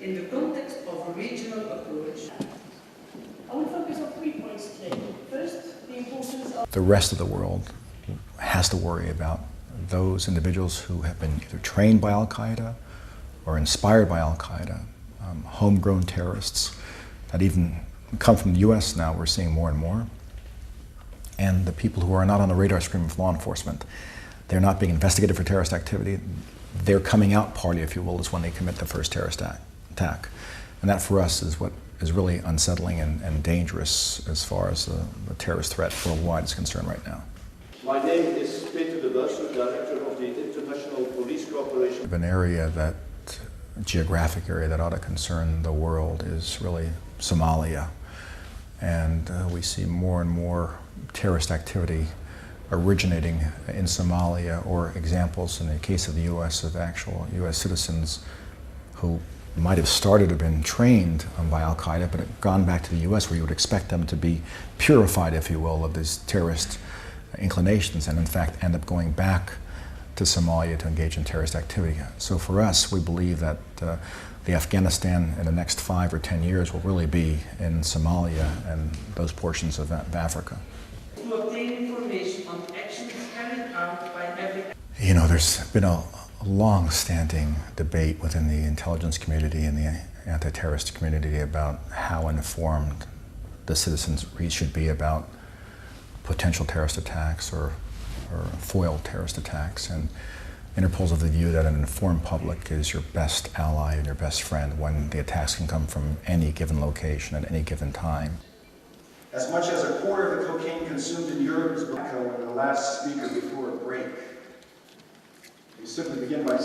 in the context of a regional approach. I will focus on 3 points today. First, the importance of the rest of the world has to worry about those individuals who have been either trained by al-Qaida or inspired by al-Qaida, homegrown terrorists that even come from the US now, we're seeing more and more, and the people who are not on the radar screen of law enforcement. They're not being investigated for terrorist activity. Their coming out party, if you will, is when they commit the first terrorist attack. And that for us is what is really unsettling and dangerous as far as the terrorist threat worldwide is concerned right now. My name is Peter de Buijsen, Director of the International Police Cooperation. An area that, geographic area that ought to concern the world is really Somalia. And we see more and more terrorist activity originating in Somalia, or examples in the case of the US of actual US citizens who might have started or been trained by al-Qaida but have gone back to the US, where you would expect them to be purified, if you will, of these terrorist inclinations, and in fact end up going back to Somalia to engage in terrorist activity. So for us, we believe that the Afghanistan in the next 5 or 10 years will really be in Somalia and those portions of Africa. To obtain information on actions carried out by every... You know, there's been a long-standing debate within the intelligence community and the anti-terrorist community about how informed the citizens should be about potential terrorist attacks or foiled terrorist attacks. And Interpol's of the view that an informed public is your best ally and your best friend when the attacks can come from any given location at any given time. As much as a quarter of the cocaine consumed in Europe is tobacco, and the last speaker before a break. You simply begin by